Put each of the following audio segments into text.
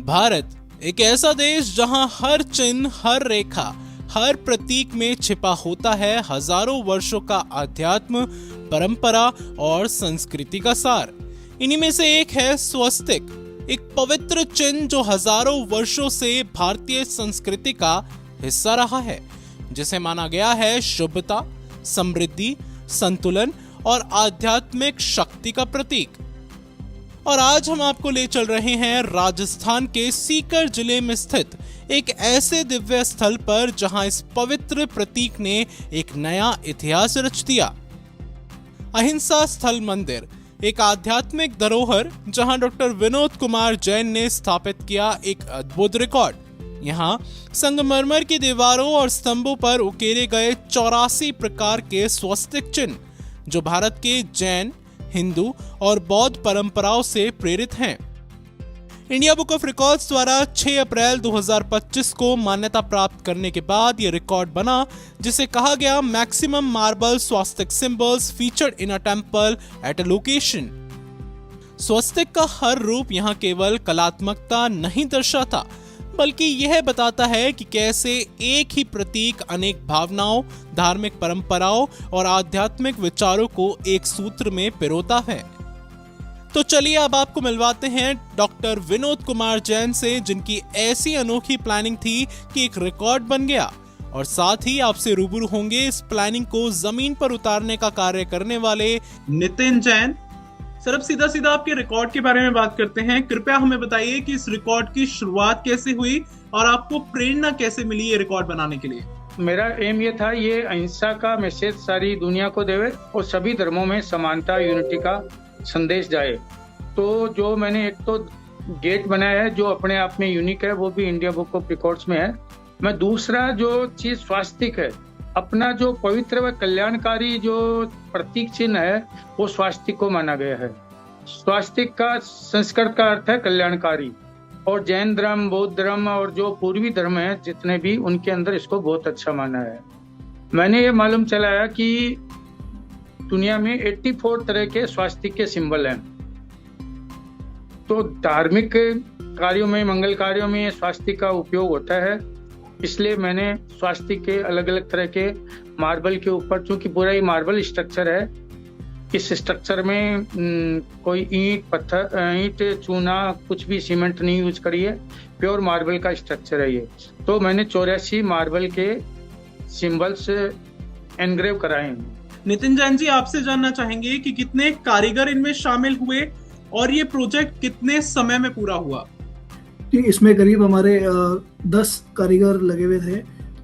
भारत एक ऐसा देश जहां हर चिन्ह, हर रेखा, हर प्रतीक में छिपा होता है हजारों वर्षों का अध्यात्म, परंपरा और संस्कृति का सार। इन्हीं में से एक है स्वस्तिक, एक पवित्र चिन्ह जो हजारों वर्षों से भारतीय संस्कृति का हिस्सा रहा है, जिसे माना गया है शुभता, समृद्धि, संतुलन और आध्यात्मिक शक्ति का प्रतीक। और आज हम आपको ले चल रहे हैं राजस्थान के सीकर जिले में स्थित एक ऐसे दिव्य स्थल पर जहां इस पवित्र प्रतीक ने एक नया इतिहास रच दिया। अहिंसा स्थल मंदिर, एक आध्यात्मिक धरोहर जहां डॉक्टर विनोद कुमार जैन ने स्थापित किया एक अद्भुत रिकॉर्ड। यहाँ संगमरमर की दीवारों और स्तंभों पर उकेरे गए 84 प्रकार के स्वस्तिक चिन्ह जो भारत के जैन, हिंदू और बौद्ध परंपराओं से प्रेरित हैं। इंडिया बुक ऑफ रिकॉर्ड्स द्वारा 6 अप्रैल 2025 को मान्यता प्राप्त करने के बाद यह रिकॉर्ड बना, जिसे कहा गया मैक्सिमम मार्बल स्वस्तिक symbols featured in a temple at a location. स्वस्तिक का हर रूप यहाँ केवल कलात्मकता नहीं दर्शाता, बल्कि यह बताता है कि कैसे एक ही प्रतीक अनेक भावनाओं, धार्मिक परंपराओं और आध्यात्मिक विचारों को एक सूत्र में पिरोता है। तो चलिए अब आपको मिलवाते हैं डॉक्टर विनोद कुमार जैन से, जिनकी ऐसी अनोखी प्लानिंग थी कि एक रिकॉर्ड बन गया, और साथ ही आपसे रूबरू होंगे इस प्लानिंग को जमीन पर उतारने का कार्य करने वाले नितिन जैन। सर, अब सीधा सीधा आपके रिकॉर्ड के बारे में बात करते हैं। कृपया हमें बताइए कि इस रिकॉर्ड की शुरुआत कैसे हुई और आपको प्रेरणा कैसे मिली ये रिकॉर्ड बनाने के लिए। मेरा एम ये था, ये अहिंसा का मैसेज सारी दुनिया को देवे और सभी धर्मों में समानता, यूनिटी का संदेश जाए। तो जो मैंने एक तो गेट बनाया है जो अपने आप में यूनिक है, वो भी इंडिया बुक ऑफ रिकॉर्ड्स में है। मैं दूसरा जो चीज स्वास्तिक है, अपना जो पवित्र व कल्याणकारी जो प्रतीक चिन्ह है वो स्वास्तिक को माना गया है। स्वास्तिक का संस्कृत का अर्थ है कल्याणकारी, और जैन धर्म, बौद्ध धर्म और जो पूर्वी धर्म है जितने भी, उनके अंदर इसको बहुत अच्छा माना है। मैंने ये मालूम चलाया कि दुनिया में 84 तरह के स्वास्तिक के सिंबल हैं। तो धार्मिक कार्यों में, मंगल कार्यों में स्वास्तिक का उपयोग होता है, इसलिए मैंने स्वास्तिक के अलग अलग तरह के मार्बल के ऊपर, चूंकि पूरा ही मार्बल स्ट्रक्चर है, इस स्ट्रक्चर में कोई ईंट, पत्थर, ईंट, चूना, कुछ भी सीमेंट नहीं यूज करी है, प्योर मार्बल का स्ट्रक्चर है ये। तो मैंने 84 मार्बल के सिंबल्स एनग्रेव कराए हैं। नितिन जैन जी, आपसे जानना चाहेंगे कि कितने कारीगर इनमें शामिल हुए और ये प्रोजेक्ट कितने समय में पूरा हुआ? इसमें करीब हमारे 10 कारीगर लगे हुए थे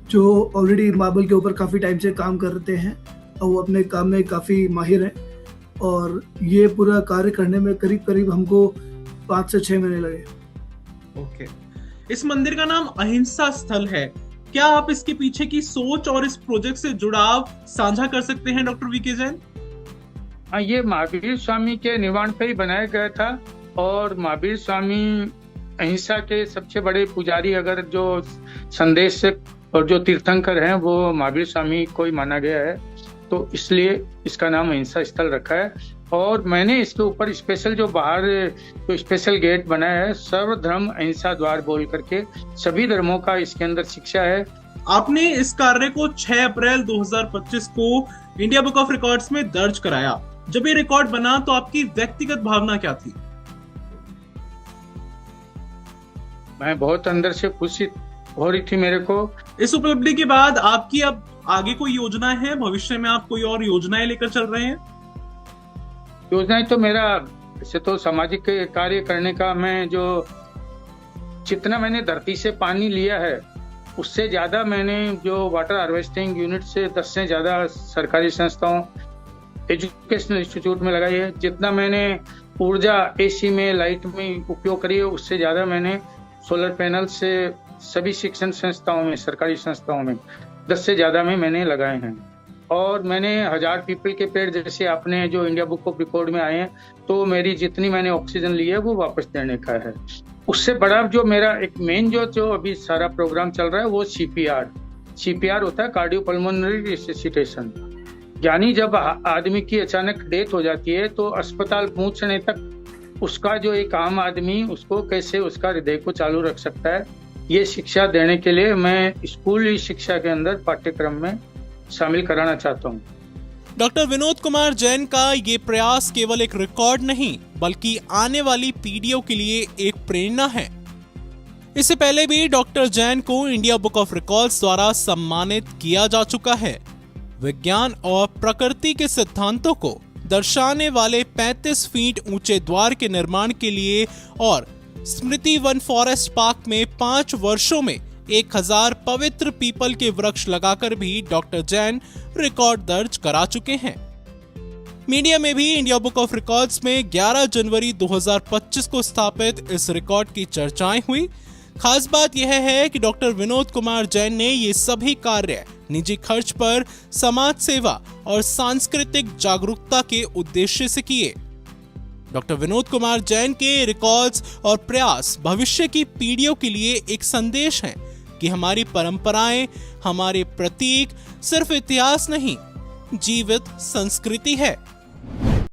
जो ऑलरेडी मार्बल के ऊपर काफ़ी टाइम से काम करते हैं और वो अपने काम में काफ़ी माहिर हैं, और ये पूरा कार्य करने में करीब हमको 5 से 6 महीने लगे। ओके। इस मंदिर का नाम अहिंसा स्थल है, क्या आप इसके पीछे की सोच और इस प्रोजेक्ट से जुड़ाव साझा कर सकते हैं डॉक्टर वीके जैन? हाँ, ये महावीर स्वामी के निर्वाण पे ही बनाया गया था, और महावीर स्वामी अहिंसा के सबसे बड़े पुजारी, अगर जो संदेश और जो तीर्थंकर हैं वो महावीर स्वामी को ही माना गया है, तो इसलिए इसका नाम अहिंसा स्थल रखा है। और मैंने इसके ऊपर स्पेशल जो बाहर जो स्पेशल गेट बनाया है, सर्वधर्म अहिंसा द्वार बोल करके, सभी धर्मों का इसके अंदर शिक्षा है। आपने इस कार्य को 6 अप्रैल 2025 को इंडिया बुक ऑफ रिकॉर्ड्स में दर्ज कराया। जब ये रिकॉर्ड बना तो आपकी व्यक्तिगत भावना क्या थी? मैं बहुत अंदर से खुशी हो रही थी मेरे को। इस उपलब्धि के बाद आपकी अब आगे कोई योजना है? भविष्य में आप कोई और योजनाएं लेकर चल रहे हैं? योजनाएं तो मेरा वैसे तो सामाजिक कार्य करने का, मैं जो जितना मैंने धरती से पानी लिया है उससे ज्यादा मैंने जो वाटर हार्वेस्टिंग यूनिट से 10 से ज्यादा सरकारी संस्थाओं, एजुकेशनल इंस्टीट्यूट में लगाई है। जितना मैंने ऊर्जा एसी में, लाइट में उपयोग करी है, उससे ज्यादा मैंने सोलर पैनल से सभी शिक्षण संस्थाओं में, सरकारी संस्थाओं में 10 से ज्यादा में मैंने लगाए हैं। और मैंने 1000 पीपल के पेड़, जैसे आपने जो इंडिया बुक ऑफ रिकॉर्ड में आए हैं, तो मेरी जितनी मैंने ऑक्सीजन ली है वो वापस देने का है। उससे बड़ा जो मेरा एक मेन जो अभी सारा प्रोग्राम चल रहा है वो सीपीआर होता है, कार्डियोपल्मोनरी रिससिटेशन। यानी जब आदमी की अचानक डेथ हो जाती है तो अस्पताल पहुंचने तक उसका जो एक आम आदमी उसको कैसे उसका हृदय को चालू रख सकता है, ये शिक्षा देने के लिए मैं स्कूली शिक्षा के अंदर पाठ्यक्रम में शामिल कराना चाहता हूँ। डॉक्टर विनोद कुमार जैन का ये प्रयास केवल एक रिकॉर्ड नहीं बल्कि आने वाली पीढ़ियों के लिए एक प्रेरणा है। इससे पहले भी डॉक्टर जैन को इंडिया बुक ऑफ रिकॉर्ड्स द्वारा सम्मानित किया जा चुका है। विज्ञान और प्रकृति के सिद्धांतों को दर्शाने वाले 35 फीट ऊंचे द्वार के निर्माण के लिए और स्मृति वन फॉरेस्ट पार्क में 5 वर्षों में 1000 पवित्र पीपल के वृक्ष लगाकर भी डॉक्टर जैन रिकॉर्ड दर्ज करा चुके हैं। मीडिया में भी इंडिया बुक ऑफ रिकॉर्ड्स में 11 जनवरी 2025 को स्थापित इस रिकॉर्ड की चर्चाएं हुई। खास बात यह है कि डॉक्टर विनोद कुमार जैन ने ये सभी कार्य निजी खर्च पर समाज सेवा और सांस्कृतिक जागरूकता के उद्देश्य से किए। डॉक्टर विनोद कुमार जैन के रिकॉर्ड्स और प्रयास भविष्य की पीढ़ियों के लिए एक संदेश है कि हमारी परंपराएं, हमारे प्रतीक सिर्फ इतिहास नहीं, जीवित संस्कृति है।